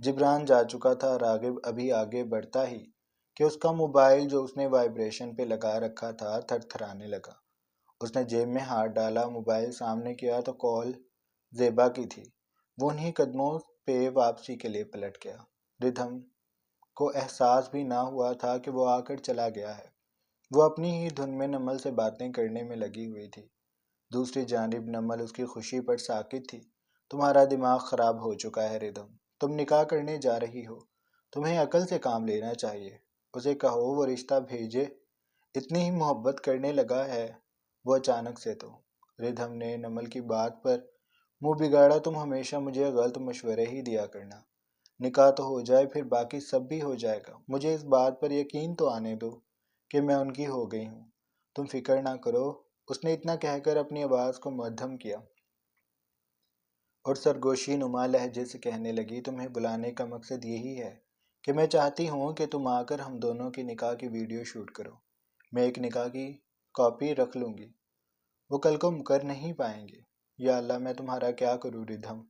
جبران جا چکا تھا۔ راغب ابھی آگے بڑھتا ہی کہ اس کا موبائل جو اس نے وائبریشن پہ لگا رکھا تھا تھر تھرانے لگا۔ اس نے جیب میں ہاتھ ڈالا، موبائل سامنے کیا تو کال زیبا کی تھی۔ وہ انہی قدموں پہ واپسی کے لیے پلٹ گیا۔ ردھم کو احساس بھی نہ ہوا تھا کہ وہ آ کر چلا گیا ہے۔ وہ اپنی ہی دھن میں نمل سے باتیں کرنے میں لگی ہوئی تھی۔ دوسری جانب نمل اس کی خوشی پر ساکت تھی۔ تمہارا دماغ خراب ہو چکا ہے ردھم، تم نکاح کرنے جا رہی ہو، تمہیں عقل سے کام لینا چاہیے۔ اسے کہو وہ رشتہ بھیجے، اتنی ہی محبت کرنے لگا ہے وہ اچانک سے تو۔ ردھم نے نمل کی بات پر منہ بگاڑا، تم ہمیشہ مجھے غلط مشورے ہی دیا کرنا۔ نکاح تو ہو جائے پھر باقی سب بھی ہو جائے گا۔ مجھے اس بات پر یقین تو آنے دو کہ میں ان کی ہو گئی ہوں، تم فکر نہ کرو۔ اس نے اتنا کہہ کر اپنی آواز کو مدھم کیا اور سرگوشی نما لہجے سے کہنے لگی، تمہیں بلانے کا مقصد یہی ہے کہ میں چاہتی ہوں کہ تم آ کر ہم دونوں کی نکاح کی ویڈیو شوٹ کرو۔ میں ایک نکاح کی کاپی رکھ لوں گی، وہ کل کو مکر نہیں پائیں گے۔ یا اللہ میں تمہارا کیا کروں ردھم۔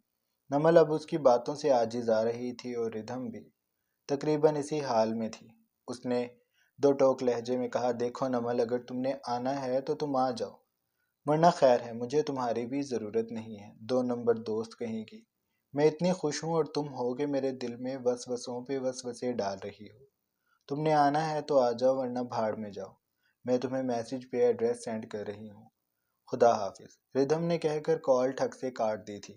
نمل اب اس کی باتوں سے عاجز آ رہی تھی اور ردھم بھی تقریباً اسی حال میں تھی۔ اس نے دو ٹوک لہجے میں کہا، دیکھو نمل، اگر تم نے آنا ہے تو تم آ جاؤ، ورنہ خیر ہے، مجھے تمہاری بھی ضرورت نہیں ہے، دو نمبر دوست کہیں کی۔ میں اتنی خوش ہوں اور تم ہو کہ میرے دل میں وسوسوں پہ وسوسے ڈال رہی ہو۔ تم نے آنا ہے تو آ جاؤ ورنہ بھاڑ میں جاؤ، میں تمہیں میسج پہ ایڈریس سینڈ کر رہی ہوں، خدا حافظ۔ ردھم نے کہہ کر کال ٹھک سے کاٹ دی تھی۔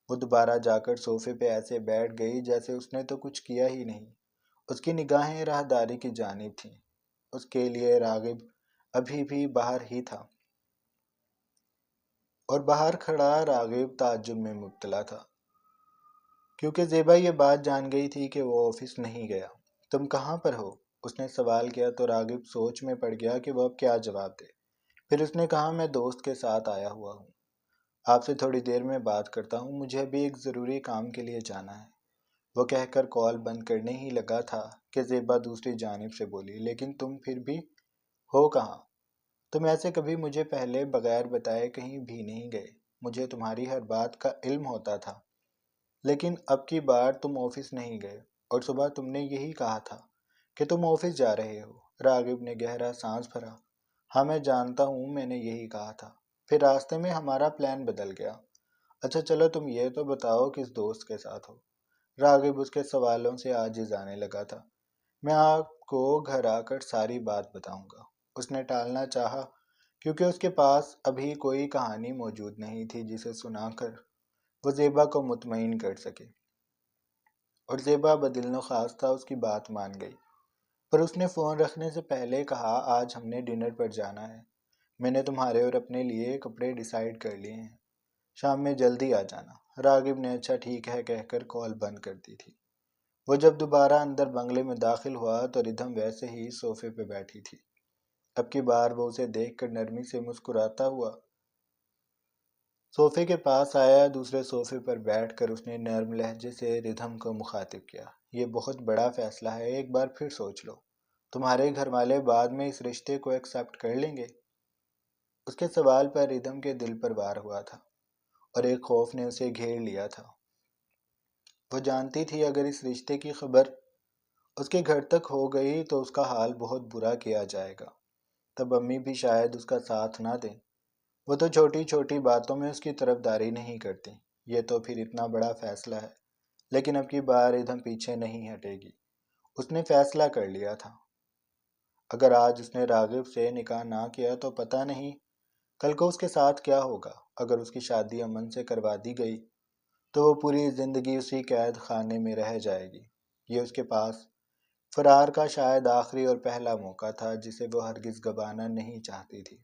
وہ دوبارہ جا کر صوفے پہ ایسے بیٹھ گئی جیسے اس نے تو کچھ کیا ہی نہیں۔ اس کی نگاہیں راہداری کی جانب تھیں۔ اس کے لیے راغب ابھی بھی باہر ہی تھا اور باہر کھڑا راغب تعجب میں مبتلا تھا، کیونکہ زیبا یہ بات جان گئی تھی کہ وہ آفس نہیں گیا۔ تم کہاں پر ہو؟ اس نے سوال کیا تو راغب سوچ میں پڑ گیا کہ وہ اب کیا جواب دے۔ پھر اس نے کہا، میں دوست کے ساتھ آیا ہوا ہوں، آپ سے تھوڑی دیر میں بات کرتا ہوں، مجھے ابھی ایک ضروری کام کے لیے جانا ہے۔ وہ کہہ کر کال بند کرنے ہی لگا تھا کہ زیبا دوسری جانب سے بولی، لیکن تم پھر بھی ہو کہاں؟ تم ایسے کبھی مجھے پہلے بغیر بتائے کہیں بھی نہیں گئے۔ مجھے تمہاری ہر بات کا علم ہوتا تھا، لیکن اب کی بار تم آفس نہیں گئے، اور صبح تم نے یہی کہا تھا کہ تم آفس جا رہے ہو۔ راغب نے گہرا سانس بھرا، ہاں میں جانتا ہوں، میں نے یہی کہا تھا، پھر راستے میں ہمارا پلان بدل گیا۔ اچھا چلو تم یہ تو بتاؤ کس دوست کے ساتھ ہو؟ راغب اس کے سوالوں سے عاجز آنے لگا تھا۔ میں آپ کو گھر آ کر ساری بات بتاؤں گا۔ اس نے ٹالنا چاہا کیونکہ اس کے پاس ابھی کوئی کہانی موجود نہیں تھی جسے سنا کر وہ زیبا کو مطمئن کر سکے، اور زیبا بدل نخواستہ اس کی بات مان گئی۔ پر اس نے فون رکھنے سے پہلے کہا، آج ہم نے ڈنر پر جانا ہے، میں نے تمہارے اور اپنے لیے کپڑے ڈیسائیڈ کر لیے ہیں، شام میں جلدی آ جانا۔ راغب نے اچھا ٹھیک ہے کہہ کر کال بند کر دی تھی۔ وہ جب دوبارہ اندر بنگلے میں داخل ہوا تو ردھم ویسے ہی صوفے پہ بیٹھی تھی۔ اب کی بار وہ اسے دیکھ کر نرمی سے مسکراتا ہوا صوفے کے پاس آیا۔ دوسرے صوفے پر بیٹھ کر اس نے نرم لہجے سے ردھم کو مخاطب کیا، یہ بہت بڑا فیصلہ ہے، ایک بار پھر سوچ لو، تمہارے گھر والے بعد میں اس رشتے کو ایکسپٹ کر لیں گے؟ اس کے سوال پر ردھم کے دل پر وار ہوا تھا اور ایک خوف نے اسے گھیر لیا تھا۔ وہ جانتی تھی اگر اس رشتے کی خبر اس کے گھر تک ہو گئی تو اس کا حال بہت برا کیا جائے گا، تب امی بھی شاید اس کا ساتھ نہ دیں۔ وہ تو چھوٹی چھوٹی باتوں میں اس کی طرفداری نہیں کرتی، یہ تو پھر اتنا بڑا فیصلہ ہے۔ لیکن اب کی بار ردھم پیچھے نہیں ہٹے گی۔ اس نے فیصلہ کر لیا تھا، اگر آج اس نے راغب سے نکاح نہ کیا تو پتہ نہیں کل کو اس کے ساتھ کیا ہوگا۔ اگر اس کی شادی امن سے کروا دی گئی تو وہ پوری زندگی اسی قید خانے میں رہ جائے گی۔ یہ اس کے پاس فرار کا شاید آخری اور پہلا موقع تھا جسے وہ ہرگز گنوانا نہیں چاہتی تھی۔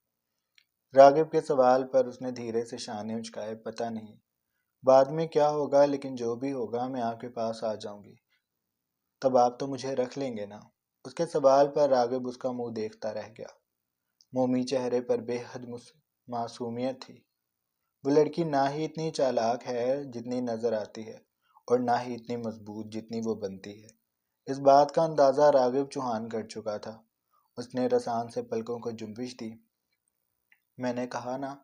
راغب کے سوال پر اس نے دھیرے سے شانے اچکائے، پتہ نہیں بعد میں کیا ہوگا، لیکن جو بھی ہوگا میں آپ کے پاس آ جاؤں گی، تب آپ تو مجھے رکھ لیں گے نا؟ اس کے سوال پر راغب اس کا منہ دیکھتا رہ گیا۔ مومی چہرے پر بے حد معصومیت تھی۔ وہ لڑکی نہ ہی اتنی چالاک ہے جتنی نظر آتی ہے، اور نہ ہی اتنی مضبوط جتنی وہ بنتی ہے۔ اس بات کا اندازہ راغب چوہان کر چکا تھا۔ اس نے رسان سے پلکوں کو جنبش دی، میں نے کہا نا،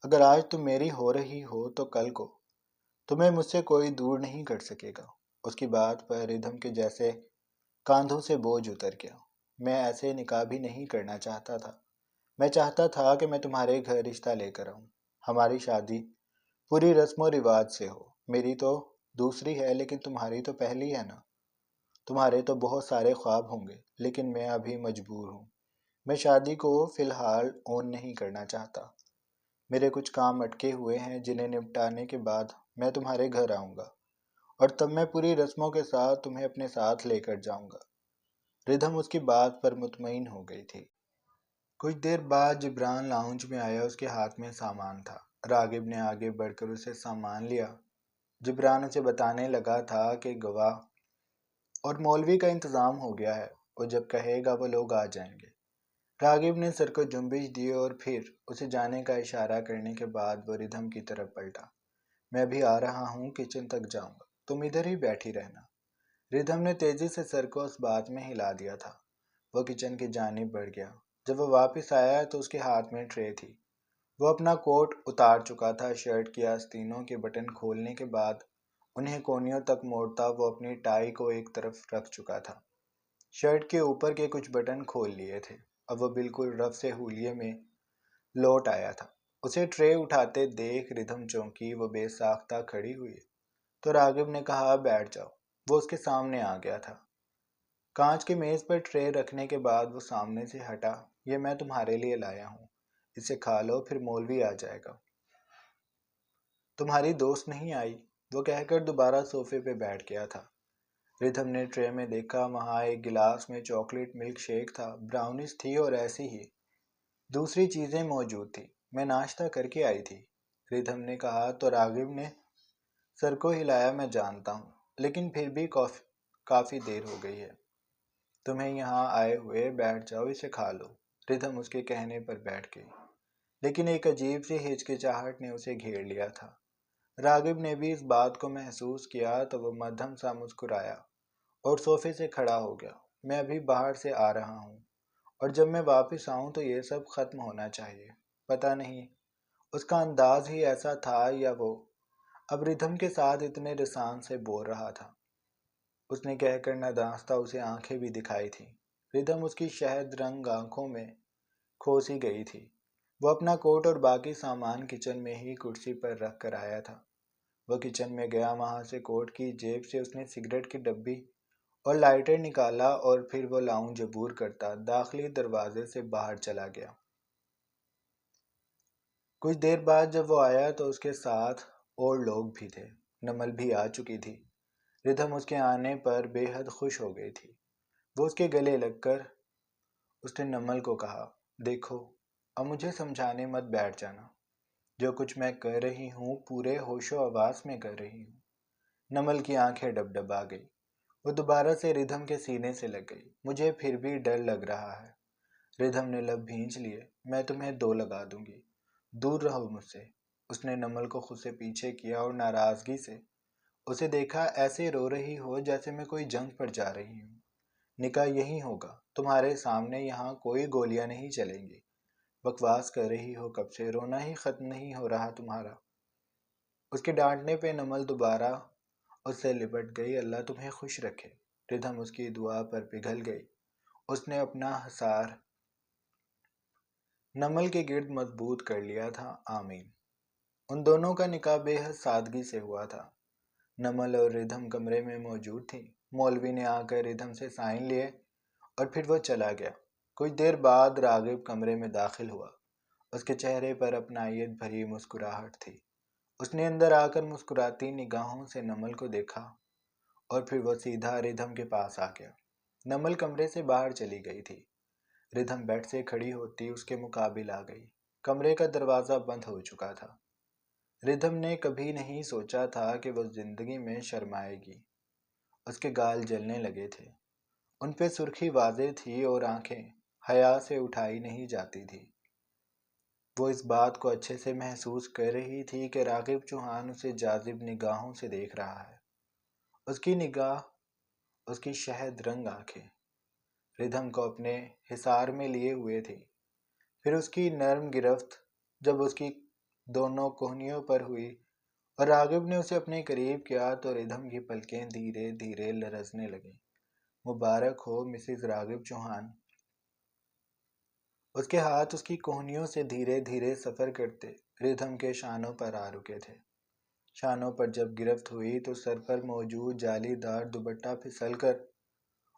اگر آج تم میری ہو رہی ہو تو کل کو تمہیں مجھ سے کوئی دور نہیں کر سکے گا۔ اس کی بات پر ردھم کے جیسے کاندھوں سے بوجھ اتر گیا۔ میں ایسے نکاح بھی نہیں کرنا چاہتا تھا۔ میں چاہتا تھا کہ میں تمہارے گھر رشتہ لے کر آؤں، ہماری شادی پوری رسم و رواج سے ہو۔ میری تو دوسری ہے لیکن تمہاری تو پہلی ہے نا۔ تمہارے تو بہت سارے خواب ہوں گے لیکن میں ابھی مجبور ہوں۔ میں شادی کو فی الحال اون نہیں کرنا چاہتا۔ میرے کچھ کام اٹکے ہوئے ہیں جنہیں نپٹانے کے بعد میں تمہارے گھر آؤں گا اور تب میں پوری رسموں کے ساتھ تمہیں اپنے ساتھ لے کر جاؤں گا۔ ردھم اس کی بات پر مطمئن ہو گئی تھی۔ کچھ دیر بعد جبران لاؤنج میں آیا، اس کے ہاتھ میں سامان تھا۔ راغب نے آگے بڑھ کر اسے سامان لیا۔ جبران اسے بتانے لگا تھا کہ گواہ اور مولوی کا انتظام ہو گیا ہے، وہ جب کہے گا وہ لوگ آ جائیں گے۔ راغب نے سر کو جنبش دی اور پھر اسے جانے کا اشارہ کرنے کے بعد وہ ردھم کی طرف پلٹا۔ میں ابھی آ رہا ہوں، کچن تک جاؤں گا، تم ادھر ہی بیٹھی رہنا۔ ردھم نے تیزی سے سر کو اس بات میں ہلا دیا تھا۔ وہ کچن کی جانب بڑھ گیا۔ جب وہ واپس آیا تو اس کے ہاتھ میں ٹرے تھی۔ وہ اپنا کوٹ اتار چکا تھا۔ شرٹ کی آستینوں کے بٹن کھولنے کے بعد انہیں کونیوں تک موڑتا وہ اپنی ٹائی کو ایک طرف رکھ چکا تھا۔ شرٹ کے اوپر کے کچھ بٹن کھول لیے تھے۔ اب وہ بالکل رف سے حولیے میں لوٹ آیا تھا۔ اسے ٹرے اٹھاتے دیکھ ردھم چونکی، وہ بے ساختہ کھڑی ہوئی تو راغب نے کہا بیٹھ جاؤ۔ وہ اس کے سامنے آ گیا تھا۔ کانچ کے میز پر ٹرے رکھنے کے بعد وہ سامنے سے ہٹا۔ یہ میں تمہارے لیے لایا ہوں، اسے کھا لو، پھر مولوی آ جائے گا۔ تمہاری دوست نہیں آئی؟ وہ کہہ کر دوبارہ صوفے پہ بیٹھ گیا تھا۔ ردھم نے ٹرے میں دیکھا، وہاں ایک گلاس میں چاکلیٹ ملک شیک تھا، براؤنیز تھی اور ایسی ہی دوسری چیزیں موجود تھی۔ میں ناشتہ کر کے آئی تھی، ردھم نے کہا تو راغب نے سر کو ہلایا۔ میں جانتا ہوں، لیکن پھر بھی کافی دیر ہو گئی ہے تمہیں یہاں آئے ہوئے، بیٹھ جاؤ، اسے کھا لو۔ ردھم اس کے کہنے پر بیٹھ گئی، لیکن ایک عجیب سی ہچکچاہٹ نے اسے گھیر لیا تھا۔ راغب نے بھی اس بات کو محسوس کیا تو وہ مدھم سا مسکرایا اور صوفے سے کھڑا ہو گیا۔ میں ابھی باہر سے آ رہا ہوں اور جب میں واپس آؤں تو یہ سب ختم ہونا چاہیے۔ پتہ نہیں اس کا انداز ہی ایسا تھا یا وہ اب ردھم کے ساتھ اتنے رسان سے بول رہا تھا۔ اس نے کہہ کر نادانستہ اسے آنکھیں بھی دکھائی تھیں۔ ردھم اس کی شہد رنگ آنکھوں میں کھوسی گئی تھی۔ وہ اپنا کوٹ اور باقی سامان کچن میں ہی کرسی پر رکھ کر آیا تھا۔ وہ کچن میں گیا، وہاں سے کوٹ کی جیب سے اس نے سگریٹ کی ڈبی اور لائٹر نکالا اور پھر وہ لاؤنج عبور کرتا داخلی دروازے سے باہر چلا گیا۔ کچھ دیر بعد جب وہ آیا تو اس کے ساتھ اور لوگ بھی تھے۔ نمل بھی آ چکی تھی۔ ردھم اس کے آنے پر بے حد خوش ہو گئی تھی۔ وہ اس کے گلے لگ کر اس نے نمل کو کہا، دیکھو اب مجھے سمجھانے مت بیٹھ جانا، جو کچھ میں کر رہی ہوں پورے ہوش و حواس میں کر رہی ہوں۔ نمل کی آنکھیں ڈبڈبا گئی۔ وہ دوبارہ سے ردھم کے سینے سے لگ گئی۔ مجھے پھر بھی ڈر لگ رہا ہے۔ ردھم نے لب بھینچ لیے۔ میں تمہیں 2 لگا دوں گی، دور رہو مجھ سے۔ اس نے نمل کو خود سے پیچھے کیا اور ناراضگی سے اسے دیکھا، ایسے رو رہی ہو جیسے میں کوئی جنگ پر جا رہی ہوں۔ نکاح یہی ہوگا، تمہارے سامنے، یہاں کوئی گولیاں نہیں چلیں گی۔ بکواس کر رہی ہو کب سے، رونا ہی ختم نہیں ہو رہا تمہارا۔ اس کے ڈانٹنے پہ نمل دوبارہ اس سے لپٹ گئی۔ اللہ تمہیں خوش رکھے۔ ردھم اس کی دعا پر پگھل گئی۔ اس نے اپنا حصار نمل کے گرد مضبوط کر لیا تھا۔ آمین۔ ان دونوں کا نکاح بے حد سادگی سے ہوا تھا۔ نمل اور ردھم کمرے میں موجود تھیں۔ مولوی نے آ کر ردھم سے سائن لیے اور پھر وہ چلا گیا۔ کچھ دیر بعد راغب کمرے میں داخل ہوا۔ اس کے چہرے پر اپنائیت بھری مسکراہٹ تھی۔ اس نے اندر آ کر مسکراتی نگاہوں سے نمل کو دیکھا اور پھر وہ سیدھا ردھم کے پاس آ گیا۔ نمل کمرے سے باہر چلی گئی تھی۔ ردھم بیڈ سے کھڑی ہوتی اس کے مقابل آ گئی۔ کمرے کا دروازہ بند ہو چکا تھا۔ ردھم نے کبھی نہیں سوچا تھا کہ وہ زندگی میں شرمائے گی۔ اس کے گال جلنے لگے تھے، ان پہ سرخی واضح تھی اور آنکھیں حیا سے اٹھائی نہیں جاتی تھی۔ وہ اس بات کو اچھے سے محسوس کر رہی تھی کہ راغب چوہان اسے جاذب نگاہوں سے دیکھ رہا ہے۔ اس کی نگاہ، اس کی شہد رنگ آنکھیں ردھم کو اپنے حصار میں لیے ہوئے تھی۔ پھر اس کی نرم گرفت جب اس کی دونوں کوہنیوں پر ہوئی، اور راغب نے اسے اپنے قریب کیا تو ردھم کی پلکیں دھیرے دھیرے لرزنے لگیں۔ مبارک ہو مسز راغب چوہان۔ اس کے ہاتھ اس کی کوہنیوں سے دھیرے دھیرے سفر کرتے ردھم کے شانوں پر آ رکے تھے۔ شانوں پر جب گرفت ہوئی تو سر پر موجود جالی دار دوپٹہ پھسل کر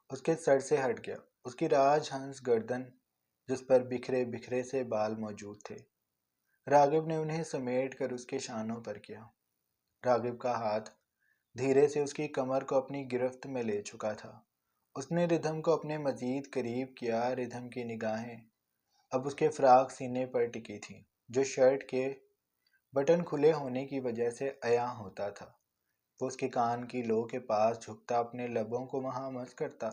اس کے سر سے ہٹ گیا۔ اس کی راج ہنس گردن جس پر بکھرے بکھرے سے بال موجود تھے، راغب نے انہیں سمیٹ کر اس کے شانوں پر کیا۔ راغب کا ہاتھ دھیرے سے اس کی کمر کو اپنی گرفت میں لے چکا تھا۔ اس نے ردھم کو اپنے مزید قریب کیا۔ ردھم کی نگاہیں اب اس کے فراق سینے پر ٹکی تھیں، جو شرٹ کے بٹن کھلے ہونے کی وجہ سے عیاں ہوتا تھا۔ وہ اس کے کان کی لو کے پاس جھکتا اپنے لبوں کو وہاں مس کرتا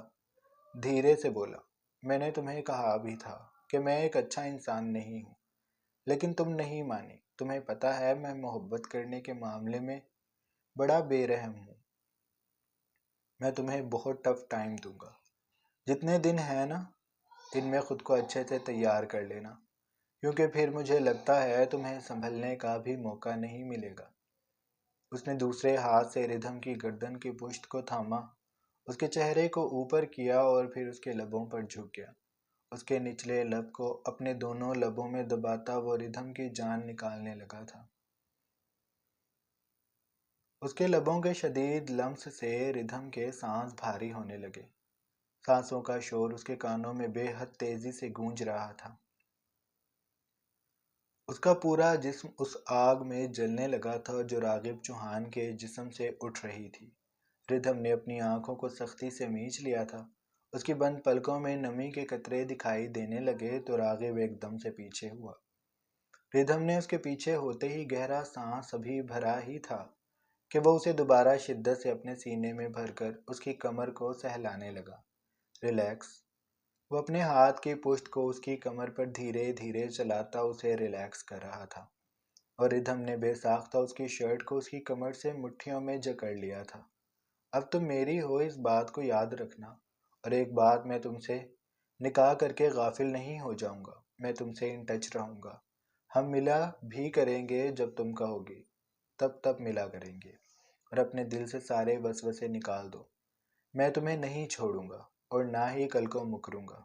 دھیرے سے بولا، میں نے تمہیں کہا بھی تھا کہ میں ایک اچھا انسان نہیں ہوں، لیکن تم نہیں مانی۔ تمہیں پتہ ہے میں محبت کرنے کے معاملے میں بڑا بے رحم ہوں۔ میں تمہیں بہت ٹف ٹائم دوں گا۔ جتنے دن ہیں نا، ان میں خود کو اچھے سے تیار کر لینا، کیونکہ پھر مجھے لگتا ہے تمہیں سنبھلنے کا بھی موقع نہیں ملے گا۔ اس نے دوسرے ہاتھ سے ردھم کی گردن کی پشت کو تھاما، اس کے چہرے کو اوپر کیا اور پھر اس کے لبوں پر جھک گیا۔ اس کے نچلے لب کو اپنے دونوں لبوں میں دباتا وہ ردھم کی جان نکالنے لگا تھا۔ اس کے لبوں کے شدید لمس سے ردھم کے سانس بھاری ہونے لگے۔ سانسوں کا شور اس کے کانوں میں بے حد تیزی سے گونج رہا تھا۔ اس کا پورا جسم اس آگ میں جلنے لگا تھا جو راغب چوہان کے جسم سے اٹھ رہی تھی۔ ردھم نے اپنی آنکھوں کو سختی سے مینچ لیا تھا۔ اس کی بند پلکوں میں نمی کے قطرے دکھائی دینے لگے تو راغب ایک دم سے پیچھے ہوا۔ ردھم نے اس کے پیچھے ہوتے ہی گہرا سانس ابھی بھرا ہی تھا کہ وہ اسے دوبارہ شدت سے اپنے سینے میں بھر کر اس کی کمر کو سہلانے لگا۔ ریلیکس۔ وہ اپنے ہاتھ کی پشت کو اس کی کمر پر دھیرے دھیرے چلاتا اسے ریلیکس کر رہا تھا، اور ردھم نے بے ساختہ اس کی شرٹ کو اس کی کمر سے مٹھیوں میں جکڑ لیا تھا۔ اب تم میری ہو، اس بات کو یاد رکھنا، اور ایک بات، میں تم سے نکاح کر کے غافل نہیں ہو جاؤں گا۔ میں تم سے ان ٹچ رہوں گا۔ ہم ملا بھی کریں گے جب تم کہوگی، تب ملا کریں گے، اور اپنے دل سے سارے وسوسے نکال دو۔ میں تمہیں نہیں چھوڑوں گا اور نہ ہی کل کو مکروں گا۔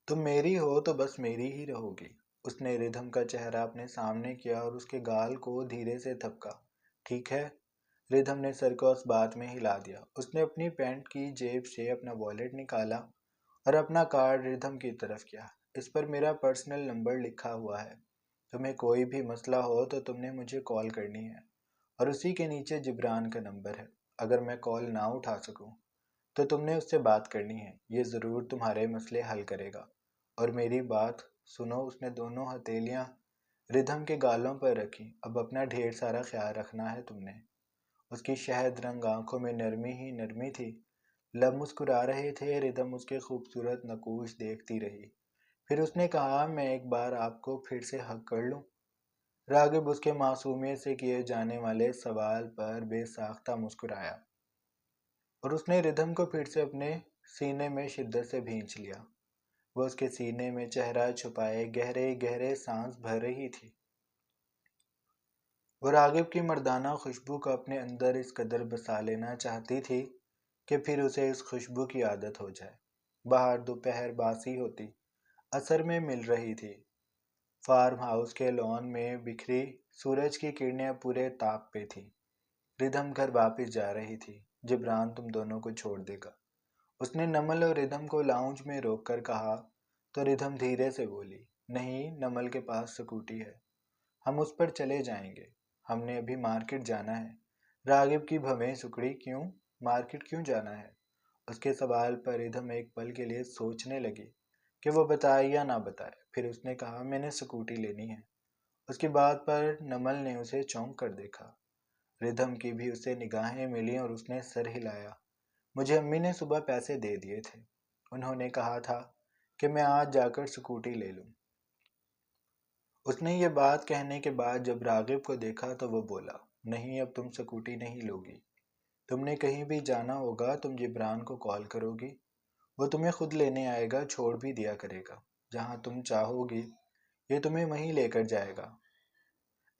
تم میری ہو تو بس میری ہی رہو گی۔ اس نے ردھم کا چہرہ اپنے سامنے کیا اور اس کے گال کو دھیرے سے تھپکا۔ ٹھیک ہے؟ ردھم نے سر کو اس بات میں ہلا دیا۔ اس نے اپنی پینٹ کی جیب سے اپنا والیٹ نکالا اور اپنا کارڈ ردھم کی طرف کیا۔ اس پر میرا پرسنل نمبر لکھا ہوا ہے۔ تمہیں کوئی بھی مسئلہ ہو تو تم نے مجھے کال کرنی ہے، اور اسی کے نیچے جبران کا نمبر ہے۔ اگر میں کال نہ اٹھا سکوں تو تم نے اس سے بات کرنی ہے، یہ ضرور تمہارے مسئلے حل کرے گا۔ اور میری بات سنو۔ اس نے دونوں ہتھیلیاں ردھم کے گالوں پر رکھی۔ اب اپنا ڈھیر سارا خیال رکھنا ہے تم نے۔ اس کی شہد رنگ آنکھوں میں نرمی ہی نرمی تھی، لب مسکرا رہے تھے۔ ردھم اس کے خوبصورت نقوش دیکھتی رہی۔ پھر اس نے کہا، میں ایک بار آپ کو پھر سے حق کر لوں؟ راغب اس کے معصومیت سے کیے جانے والے سوال پر بے ساختہ مسکرایا، اور اس نے ردھم کو پھر سے اپنے سینے میں شدت سے بھینچ لیا۔ وہ اس کے سینے میں چہرہ چھپائے گہرے گہرے سانس بھر رہی تھی۔ وہ راغب کی مردانہ خوشبو کو اپنے اندر اس قدر بسا لینا چاہتی تھی کہ پھر اسے اس خوشبو کی عادت ہو جائے۔ باہر دوپہر باسی ہوتی اثر میں مل رہی تھی۔ فارم ہاؤس کے لان میں بکھری سورج کی کرنیں پورے تاپ پہ تھی۔ ردھم گھر واپس جا رہی تھی۔ جبران تم دونوں کو چھوڑ دے گا، اس نے نمل اور ردھم کو لاؤنج میں روک کر کہا تو ردھم دھیرے سے بولی، نہیں، نمل کے پاس سکوٹی ہے، ہم اس پر چلے جائیں گے، ہم نے ابھی مارکیٹ جانا ہے۔ راغب کی بھویں سکڑی۔ کیوں؟ مارکیٹ کیوں جانا ہے؟ اس کے سوال پر ردھم ایک پل کے لیے سوچنے لگی کہ وہ بتائے یا نہ بتائے۔ پھر اس نے کہا، میں نے سکوٹی لینی ہے۔ اس کی بات پر نمل نے اسے چونک کر دیکھا۔ ردھم کی بھی اسے نگاہیں ملیں اور اس نے سر ہلایا۔ مجھے امی نے صبح پیسے دے دیے تھے، انہوں نے کہا تھا کہ میں آج جا کر سکوٹی لے لوں۔ اس نے یہ بات کہنے کے بعد جب راغب کو دیکھا تو وہ بولا، نہیں، اب تم سکوٹی نہیں لوگی۔ تم نے کہیں بھی جانا ہوگا تم جبران کو کال کرو گی، وہ تمہیں خود لینے آئے گا، چھوڑ بھی دیا کرے گا۔ جہاں تم چاہو گی یہ تمہیں وہیں لے کر جائے گا۔